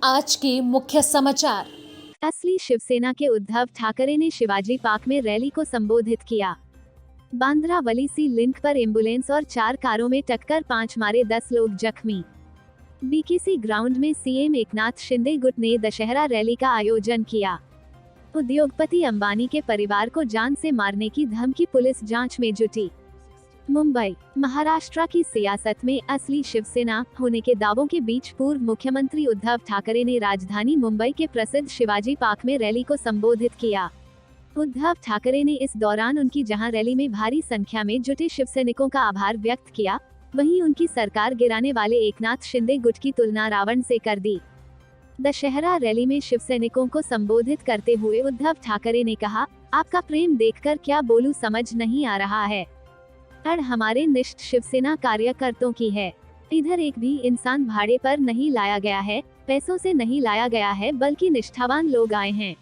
आज के मुख्य समाचार। असली शिवसेना के उद्धव ठाकरे ने शिवाजी पार्क में रैली को संबोधित किया। बांद्रा वलीसी लिंक पर एम्बुलेंस और 4 कारों में टक्कर, 5 मारे 10 लोग जख्मी। बीकेसी ग्राउंड में सीएम एकनाथ शिंदे गुट ने दशहरा रैली का आयोजन किया। उद्योगपति अंबानी के परिवार को जान से मारने की धमकी, पुलिस जांच में जुटी। मुंबई, महाराष्ट्र की सियासत में असली शिवसेना होने के दावों के बीच पूर्व मुख्यमंत्री उद्धव ठाकरे ने राजधानी मुंबई के प्रसिद्ध शिवाजी पार्क में रैली को संबोधित किया। उद्धव ठाकरे ने इस दौरान उनकी जहां रैली में भारी संख्या में जुटे शिवसैनिकों का आभार व्यक्त किया, वहीं उनकी सरकार गिराने वाले एकनाथ शिंदे गुट की तुलना रावण से कर दी। दशहरा रैली में शिवसैनिकों को संबोधित करते हुए उद्धव ठाकरे ने कहा, आपका प्रेम देखकर क्या बोलूं समझ नहीं आ रहा है। अड़ हमारे निष्ठ शिवसेना कार्यकर्ताओं की है। इधर एक भी इंसान भाड़े पर नहीं लाया गया है, पैसों से नहीं लाया गया है, बल्कि निष्ठावान लोग आए हैं।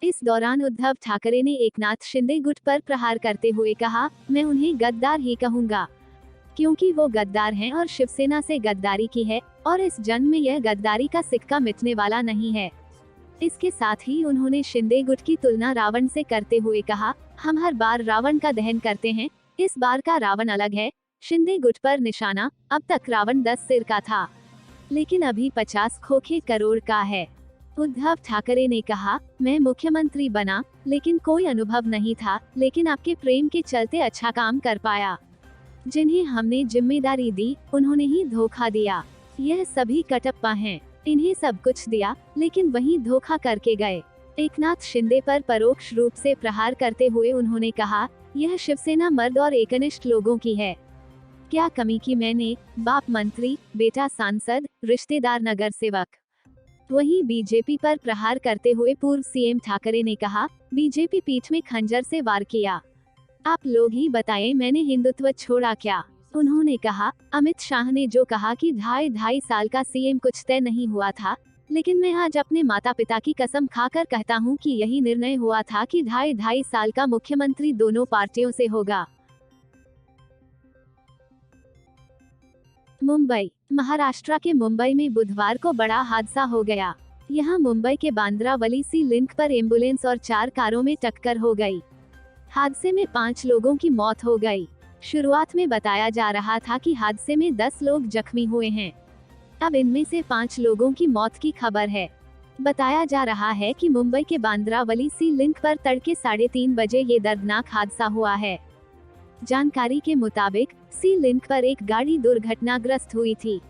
इस दौरान उद्धव ठाकरे ने एकनाथ शिंदे गुट पर प्रहार करते हुए कहा, मैं उन्हें गद्दार ही कहूंगा, क्योंकि वो गद्दार हैं और शिवसेना से गद्दारी की है और इस जन्म में यह गद्दारी का सिक्का मिटने वाला नहीं है। इसके साथ ही उन्होंने शिंदे गुट की तुलना रावण से करते हुए कहा, हम हर बार रावण का दहन करते हैं, इस बार का रावण अलग है। शिंदे गुट पर निशाना, अब तक रावण 10 सिर का था, लेकिन अभी 50 खोखे करोड़ का है। उद्धव ठाकरे ने कहा, मैं मुख्यमंत्री बना लेकिन कोई अनुभव नहीं था, लेकिन आपके प्रेम के चलते अच्छा काम कर पाया। जिन्हें हमने जिम्मेदारी दी उन्होंने ही धोखा दिया। यह सभी कटप्पा हैं, इन्हें सब कुछ दिया लेकिन वही धोखा करके गए। एकनाथ शिंदे पर परोक्ष रूप से प्रहार करते हुए उन्होंने कहा, यह शिवसेना मर्द और एकनिष्ठ लोगों की है। क्या कमी की मैंने, बाप मंत्री, बेटा सांसद, रिश्तेदार नगर सेवक। वहीं बीजेपी पर प्रहार करते हुए पूर्व सीएम ठाकरे ने कहा, बीजेपी पीठ में खंजर से वार किया। आप लोग ही बताएं मैंने हिंदुत्व छोड़ा क्या। उन्होंने कहा, अमित शाह ने जो कहा कि 2.5 साल का सीएम कुछ तय नहीं हुआ था, लेकिन मैं आज अपने माता पिता की कसम खाकर कहता हूं कि यही निर्णय हुआ था कि 2.5 साल का मुख्यमंत्री दोनों पार्टियों से होगा। मुंबई, महाराष्ट्र के मुंबई में बुधवार को बड़ा हादसा हो गया। यहां मुंबई के बांद्रा वलीसी लिंक पर एम्बुलेंस और 4 कारों में टक्कर हो गई। हादसे में 5 लोगों की मौत हो गई। शुरुआत में बताया जा रहा था कि हादसे में 10 लोग जख्मी हुए हैं। अब इनमें से 5 लोगों की मौत की खबर है। बताया जा रहा है कि मुंबई के बांद्रा वलीसी लिंक पर तड़के 3:30 बजे ये दर्दनाक हादसा हुआ है। जानकारी के मुताबिक सी लिंक पर एक गाड़ी दुर्घटनाग्रस्त हुई थी।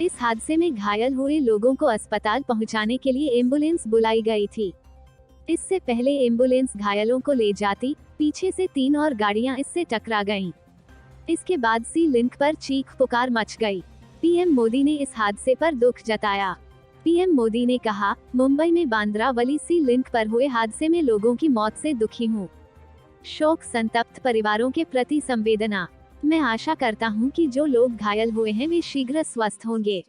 इस हादसे में घायल हुए लोगों को अस्पताल पहुंचाने के लिए एम्बुलेंस बुलाई गई थी। इससे पहले एम्बुलेंस घायलों को ले जाती, पीछे से 3 और गाड़ियां इससे टकरा गईं। इसके बाद सी लिंक पर चीख पुकार मच गई। पीएम मोदी ने इस हादसे पर दुख जताया। पीएम मोदी ने कहा, मुंबई में बांद्रा वलीसी लिंक पर हुए हादसे में लोगों की मौत से दुखी हूँ। शोक संतप्त परिवारों के प्रति संवेदना। मैं आशा करता हूँ कि जो लोग घायल हुए हैं वे शीघ्र स्वस्थ होंगे।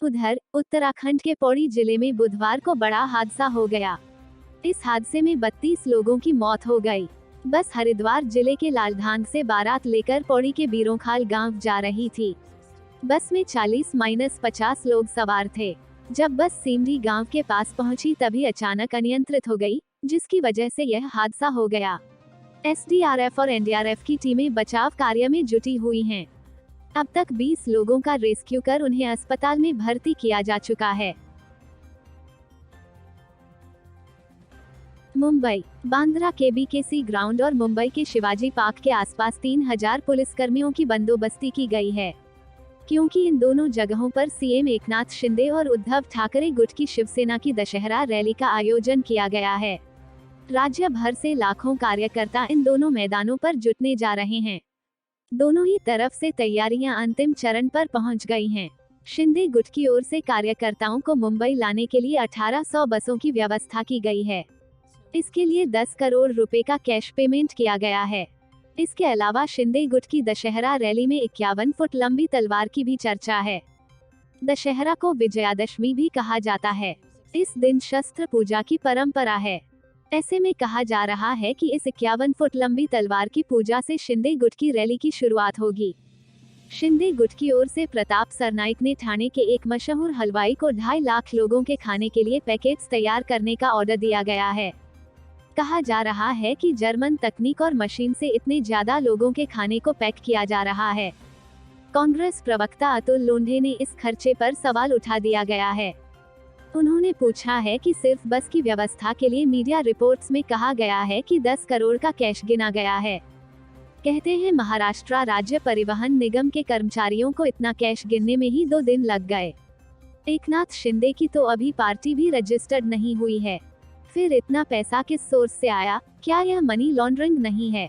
उधर उत्तराखंड के पौड़ी जिले में बुधवार को बड़ा हादसा हो गया। इस हादसे में 32 लोगों की मौत हो गई। बस हरिद्वार जिले के लालढांग से बारात लेकर पौड़ी के बीरोंखाल गांव जा रही थी। बस में 40-50 लोग सवार थे। जब बस सीमरी गांव के पास पहुंची तभी अचानक अनियंत्रित हो गई, जिसकी वजह से यह हादसा हो गया। एसडीआरएफ और एनडीआरएफ की टीमें बचाव कार्य में जुटी हुई हैं। अब तक 20 लोगों का रेस्क्यू कर उन्हें अस्पताल में भर्ती किया जा चुका है। मुंबई, बांद्रा के बीकेसी ग्राउंड और मुंबई के शिवाजी पार्क के आसपास 3000 पुलिसकर्मियों की बंदोबस्ती की गई है, क्योंकि इन दोनों जगहों पर सीएम एकनाथ शिंदे और उद्धव ठाकरे गुट की शिवसेना की दशहरा रैली का आयोजन किया गया है। राज्य भर से लाखों कार्यकर्ता इन दोनों मैदानों पर जुटने जा रहे हैं। दोनों ही तरफ से तैयारियां अंतिम चरण पर पहुंच गई हैं। शिंदे गुट की ओर से कार्यकर्ताओं को मुंबई लाने के लिए 1800 बसों की व्यवस्था की गई है। इसके लिए 10 करोड़ रुपए का कैश पेमेंट किया गया है। इसके अलावा शिंदे गुट की दशहरा रैली में 51 फुट लंबी तलवार की भी चर्चा है। दशहरा को विजयादशमी भी कहा जाता है। इस दिन शस्त्र पूजा की परंपरा है। ऐसे में कहा जा रहा है कि इस 51 फुट लंबी तलवार की पूजा से शिंदे गुट की रैली की शुरुआत होगी। शिंदे गुट की ओर से प्रताप सरनाइक ने ठाणे के एक मशहूर हलवाई को 2.5 लाख लोगों के खाने के लिए पैकेट्स तैयार करने का ऑर्डर दिया गया है। कहा जा रहा है कि जर्मन तकनीक और मशीन से इतने ज्यादा लोगों के खाने को पैक किया जा रहा है। कांग्रेस प्रवक्ता अतुल लोंढे ने इस खर्चे पर सवाल उठा दिया गया है। उन्होंने पूछा है कि सिर्फ बस की व्यवस्था के लिए मीडिया रिपोर्ट्स में कहा गया है कि 10 करोड़ का कैश गिना गया है। कहते हैं महाराष्ट्र राज्य परिवहन निगम के कर्मचारियों को इतना कैश गिनने में ही 2 दिन लग गए। एकनाथ शिंदे की तो अभी पार्टी भी रजिस्टर्ड नहीं हुई है, फिर इतना पैसा किस सोर्स से आया? क्या यह मनी लॉन्ड्रिंग नहीं है?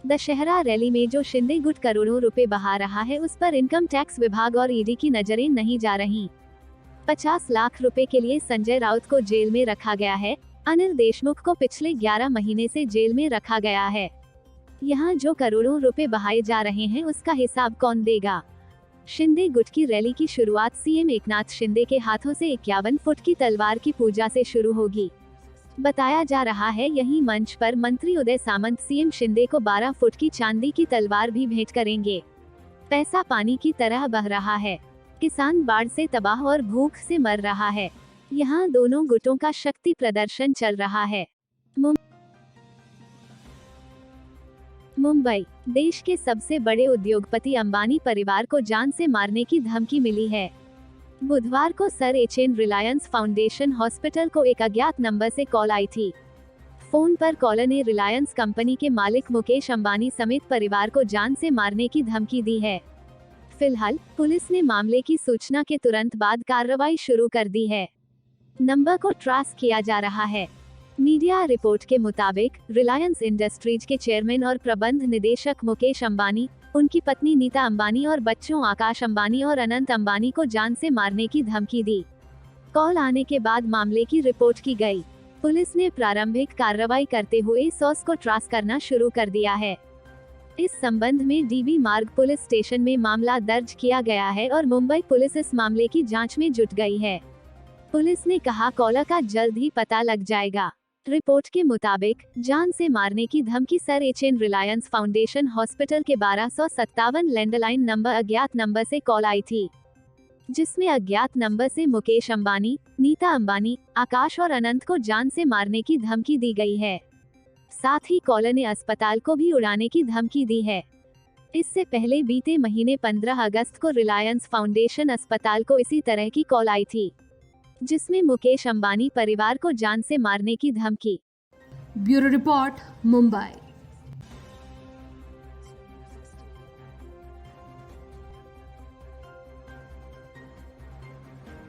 दशहरा रैली में जो शिंदे गुट करोड़ों रुपए बहा रहा है, उस पर इनकम टैक्स विभाग और ईडी की नजरें नहीं जा रही। 50 लाख रुपए के लिए संजय राउत को जेल में रखा गया है। अनिल देशमुख को पिछले 11 महीने से जेल में रखा गया है। यहाँ जो करोड़ों रुपए बहाए जा रहे हैं, उसका हिसाब कौन देगा? शिंदे गुट की रैली की शुरुआत सीएम एकनाथ शिंदे के हाथों से 51 फुट की तलवार की पूजा से शुरू होगी। बताया जा रहा है यही मंच पर मंत्री उदय सामंत सीएम शिंदे को 12 फुट की चांदी की तलवार भी भेंट करेंगे। पैसा पानी की तरह बह रहा है। किसान बाढ़ से तबाह और भूख से मर रहा है। यहाँ दोनों गुटों का शक्ति प्रदर्शन चल रहा है। मुंबई, देश के सबसे बड़े उद्योगपति अंबानी परिवार को जान से मारने की धमकी मिली है। बुधवार को sir HN Reliance foundation hospital को एक अज्ञात नंबर से कॉल आई थी। फोन पर कॉलर ने रिलायंस कंपनी के मालिक मुकेश अंबानी समेत परिवार को जान से मारने की धमकी दी है। फिलहाल पुलिस ने मामले की सूचना के तुरंत बाद कार्रवाई शुरू कर दी है। नंबर को ट्रेस किया जा रहा है। मीडिया रिपोर्ट के मुताबिक रिलायंस इंडस्ट्रीज के चेयरमैन और प्रबंध निदेशक मुकेश अंबानी, उनकी पत्नी नीता अंबानी और बच्चों आकाश अंबानी और अनंत अंबानी को जान से मारने की धमकी दी। कॉल आने के बाद मामले की रिपोर्ट की गई। पुलिस ने प्रारंभिक कार्रवाई करते हुए सोर्स को ट्रेस करना शुरू कर दिया है। इस संबंध में डीबी मार्ग पुलिस स्टेशन में मामला दर्ज किया गया है और मुंबई पुलिस इस मामले की जांच में जुट गई है। पुलिस ने कहा कॉलर का जल्द ही पता लग जाएगा। रिपोर्ट के मुताबिक जान से मारने की धमकी sir HN Reliance foundation hospital के 1257 लैंडलाइन नंबर अज्ञात नंबर से कॉल आई थी, जिसमें अज्ञात नंबर से मुकेश अंबानी, नीता अंबानी, आकाश और अनंत को जान से मारने की धमकी दी गई है। साथ ही कॉलर ने अस्पताल को भी उड़ाने की धमकी दी है। इससे पहले बीते महीने 15 अगस्त को रिलायंस फाउंडेशन अस्पताल को इसी तरह की कॉल आई थी, जिसमें मुकेश अंबानी परिवार को जान से मारने की धमकी। Bureau report, Mumbai.